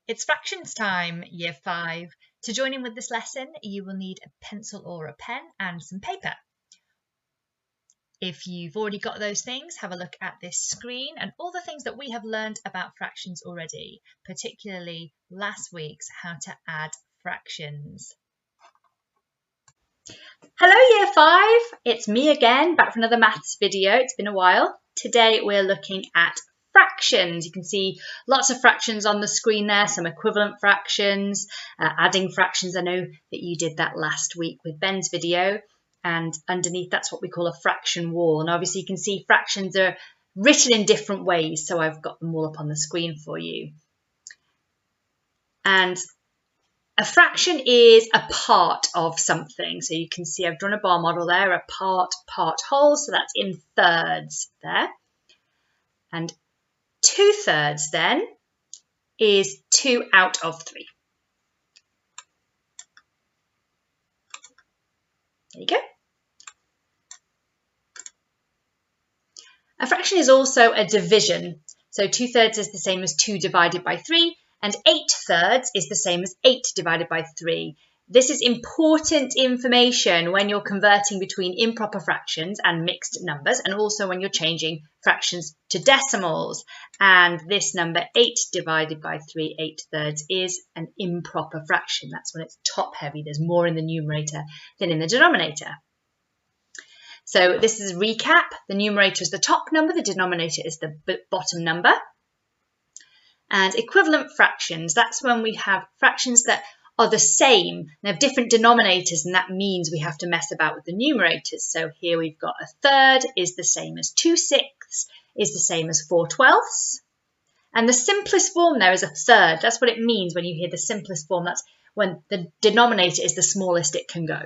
It's fractions time, year 5. To join in with this lesson, you will need a pencil or a pen and some paper. If you've already got those things, have a look at this screen and all the things that we have learned about fractions already, particularly last week's how to add fractions. Hello year 5, it's me again, back for another maths video. It's been a while. Today we're looking at fractions. You can see lots of fractions on the screen there, some equivalent fractions, adding fractions. I know that you did that last week with Ben's video, and underneath that's what we call a fraction wall. And obviously you can see fractions are written in different ways, so I've got them all up on the screen for you. And a fraction is a part of something. So you can see I've drawn a bar model there, a part whole, so that's in thirds there. And 2/3 then is 2 out of 3. There you go. A fraction is also a division. So 2/3 is the same as 2 divided by 3, and 8/3 is the same as 8 divided by 3. This is important information when you're converting between improper fractions and mixed numbers, and also when you're changing fractions to decimals. And this number 8 divided by 3, 8/3, is an improper fraction. That's when it's top heavy. There's more in the numerator than in the denominator. So this is a recap. The numerator is the top number, the denominator is the bottom number. And equivalent fractions, that's when we have fractions that are the same. They have different denominators, and that means we have to mess about with the numerators. So here we've got 1/3 is the same as 2/6, is the same as 4/12. And the simplest form there is 1/3. That's what it means when you hear the simplest form. That's when the denominator is the smallest it can go.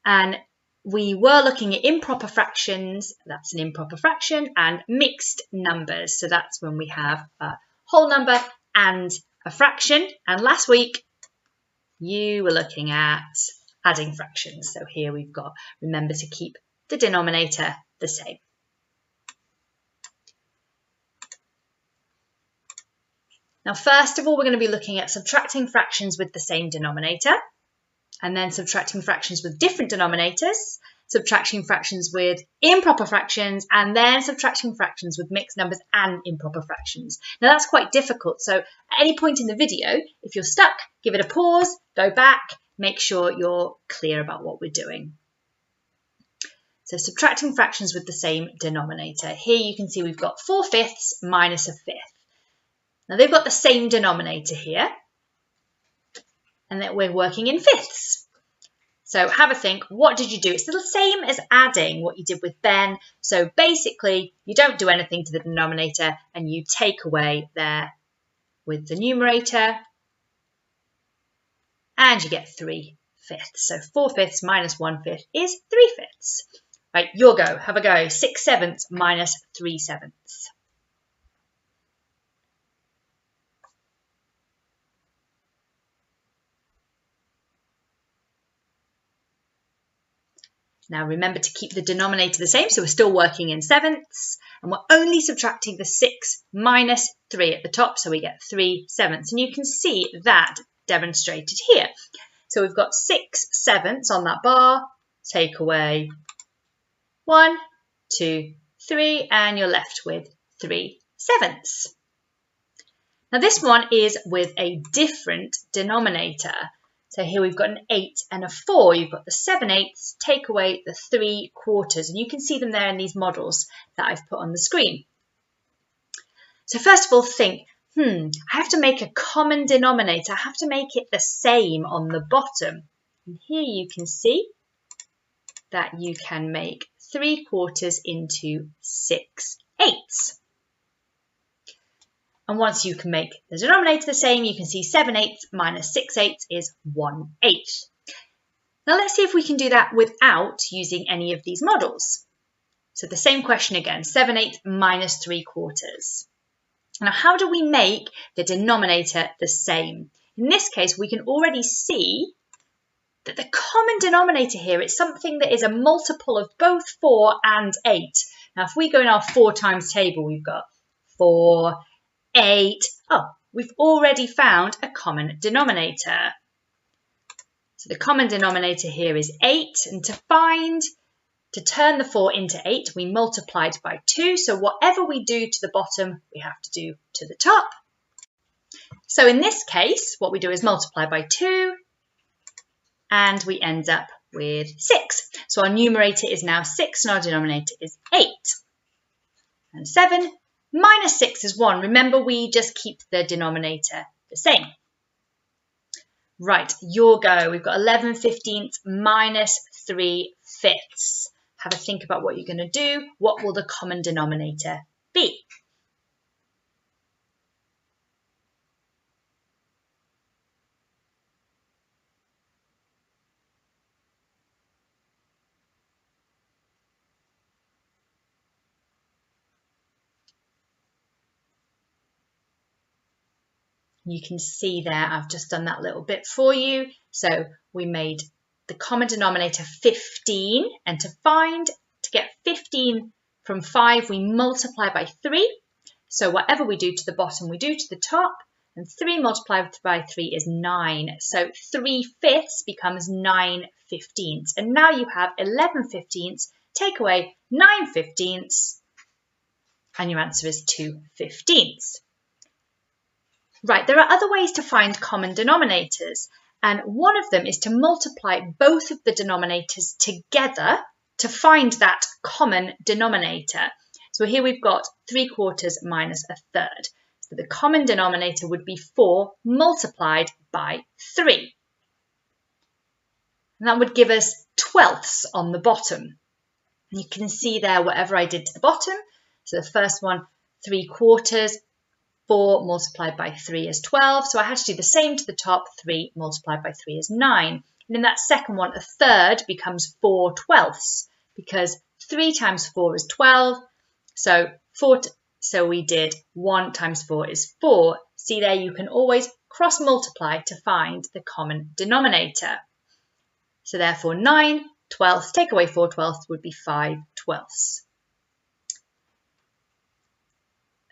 And we were looking at improper fractions, that's an improper fraction, and mixed numbers. So that's when we have a whole number and a fraction. And last week, you were looking at adding fractions. So here we've got, remember to keep the denominator the same. Now, first of all, we're going to be looking at subtracting fractions with the same denominator, and then subtracting fractions with different denominators, subtracting fractions with improper fractions, and then subtracting fractions with mixed numbers and improper fractions. Now that's quite difficult, so at any point in the video, if you're stuck, give it a pause, go back, make sure you're clear about what we're doing. So subtracting fractions with the same denominator. Here you can see we've got 4/5 minus 1/5. Now they've got the same denominator here, and that we're working in fifths. So have a think, what did you do? It's the same as adding what you did with Ben. So basically, you don't do anything to the denominator and you take away there with the numerator and you get 3/5. So 4/5 minus 1/5 is 3/5. Right, your go, have a go. 6/7 minus 3/7. Now remember to keep the denominator the same, so we're still working in sevenths, and we're only subtracting the 6 minus 3 at the top, so we get 3/7. And you can see that demonstrated here. So we've got 6/7 on that bar, take away 1, 2, 3, and you're left with 3/7. Now this one is with a different denominator. So here we've got an 8 and a 4. You've got the 7/8, take away the 3/4. And you can see them there in these models that I've put on the screen. So first of all, think, I have to make a common denominator. I have to make it the same on the bottom. And here you can see that you can make 3/4 into 6/8. And once you can make the denominator the same, you can see 7/8 minus 6/8 is 1/8. Now let's see if we can do that without using any of these models. So the same question again, 7/8 minus 3/4. Now how do we make the denominator the same? In this case, we can already see that the common denominator here is something that is a multiple of both 4 and 8. Now if we go in our 4 times table, we've got 4, 8. Oh, we've already found a common denominator. So the common denominator here is 8, and to turn the 4 into 8, we multiplied by 2. So whatever we do to the bottom, we have to do to the top. So in this case, what we do is multiply by 2, and we end up with 6. So our numerator is now 6, and our denominator is 8. And 7 minus 6 is 1. Remember, we just keep the denominator the same. Right, your go. We've got 11/15 minus 3/5. Have a think about what you're going to do. What will the common denominator be? You can see there, I've just done that little bit for you. So we made the common denominator 15, and to get 15 from 5, we multiply by 3. So whatever we do to the bottom, we do to the top, and 3 multiplied by 3 is 9. So 3/5 becomes 9/15. And now you have 11/15, take away 9/15, and your answer is 2/15. Right, there are other ways to find common denominators, and one of them is to multiply both of the denominators together to find that common denominator. So here we've got 3/4 minus 1/3. So the common denominator would be 4 multiplied by 3. And that would give us 12ths on the bottom. And you can see there whatever I did to the bottom. So the first one, 3/4. 4 multiplied by 3 is 12, so I had to do the same to the top. 3 multiplied by 3 is 9. And in that second one, 1/3 becomes 4/12, because 3 times 4 is 12, so we did 1 times 4 is 4. See there, you can always cross-multiply to find the common denominator. So therefore 9/12, take away 4/12 would be 5/12.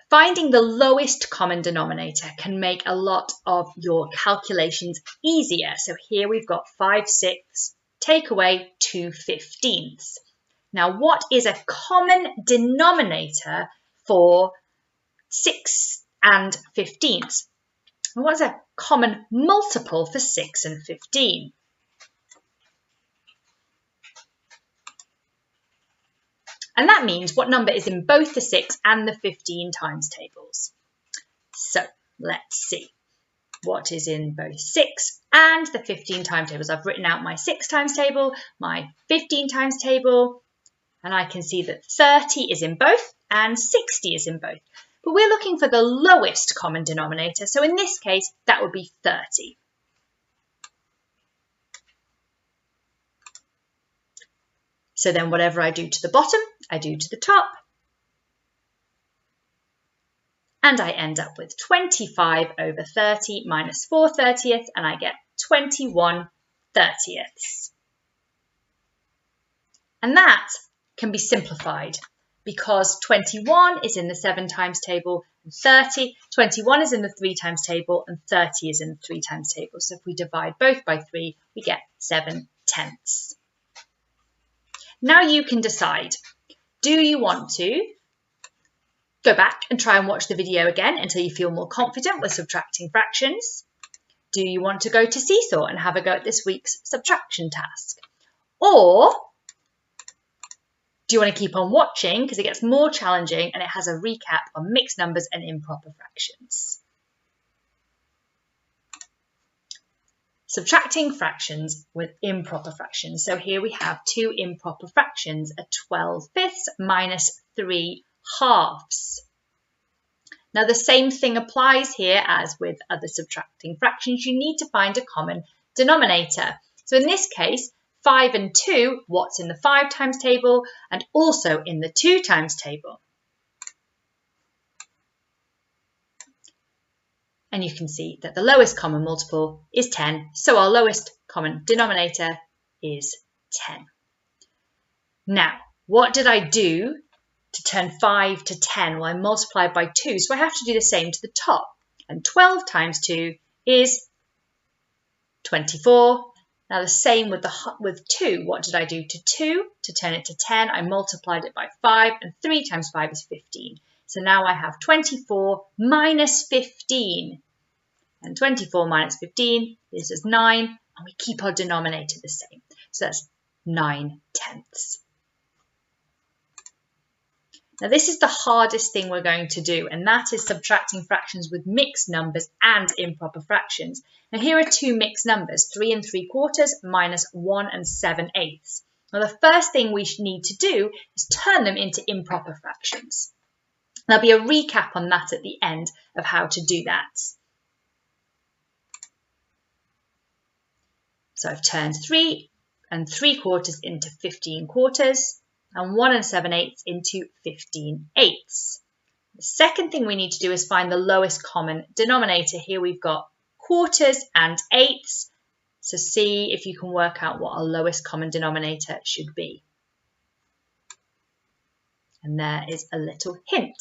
Finding the lowest common denominator can make a lot of your calculations easier. So here we've got 5/6, take away 2/15. Now, what is a common denominator for 6 and 15? And what's a common multiple for 6 and 15? And that means what number is in both the 6 and the 15 times tables. So let's see what is in both 6 and the 15 times tables. I've written out my 6 times table, my 15 times table, and I can see that 30 is in both and 60 is in both. But we're looking for the lowest common denominator. So in this case, that would be 30. So then whatever I do to the bottom, I do to the top. And I end up with 25/30 minus 4/30, and I get 21/30. And that can be simplified because 21 is in the 7 times table, and 21 is in the 3 times table, and 30 is in the 3 times table. So if we divide both by 3, we get 7/10. Now you can decide, do you want to go back and try and watch the video again until you feel more confident with subtracting fractions? Do you want to go to SeeSaw and have a go at this week's subtraction task? Or do you want to keep on watching because it gets more challenging and it has a recap on mixed numbers and improper fractions? Subtracting fractions with improper fractions. So here we have 2 improper fractions, a 12/5 minus 3/2. Now the same thing applies here as with other subtracting fractions. You need to find a common denominator. So in this case, 5 and 2, what's in the 5 times table and also in the 2 times table? And you can see that the lowest common multiple is 10, so our lowest common denominator is 10. Now, what did I do to turn 5 to 10? Well, I multiplied by 2, so I have to do the same to the top. And 12 times 2 is 24. Now the same with 2. What did I do to 2? To turn it to 10, I multiplied it by 5, and 3 times 5 is 15. So now I have 24 minus 15. And 24 minus 15 is just 9, and we keep our denominator the same. So that's 9/10. Now this is the hardest thing we're going to do, and that is subtracting fractions with mixed numbers and improper fractions. Now here are two mixed numbers, 3 3/4 minus 1 7/8. Now the first thing we need to do is turn them into improper fractions. There'll be a recap on that at the end of how to do that. So I've turned 3 3/4 into 15/4. And 1 7/8 into 15/8. The second thing we need to do is find the lowest common denominator. Here we've got quarters and eighths. So see if you can work out what our lowest common denominator should be. And there is a little hint.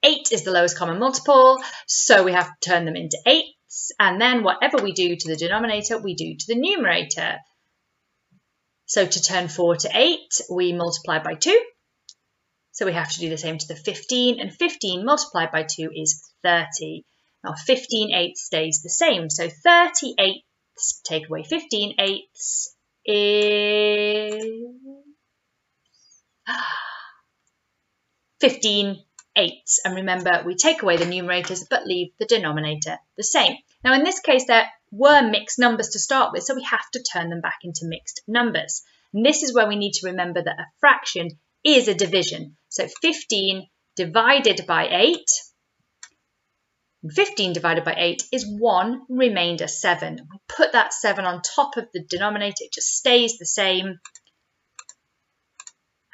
Eight is the lowest common multiple, so we have to turn them into eighths. And then whatever we do to the denominator, we do to the numerator. So to turn 4 to 8, we multiply by 2. So we have to do the same to the 15, and 15 multiplied by 2 is 30. Now 15/8 stays the same, so 30/8 take away 15/8 is 15/8. And remember, we take away the numerators but leave the denominator the same. Now in this case there were mixed numbers to start with, so we have to turn them back into mixed numbers. And this is where we need to remember that a fraction is a division. So 15 divided by 8, and 15 divided by 8 is 1 remainder 7. We put that 7 on top of the denominator, it just stays the same,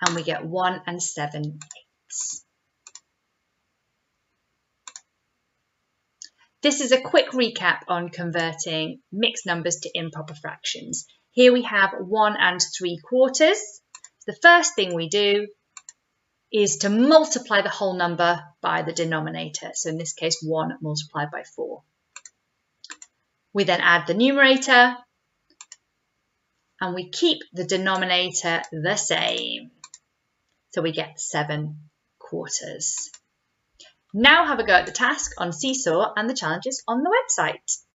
and we get 1 7/8. This is a quick recap on converting mixed numbers to improper fractions. Here we have 1 3/4. The first thing we do is to multiply the whole number by the denominator. So in this case, 1 multiplied by 4. We then add the numerator, and we keep the denominator the same. So we get 7/4. Now have a go at the task on SeeSaw and the challenges on the website.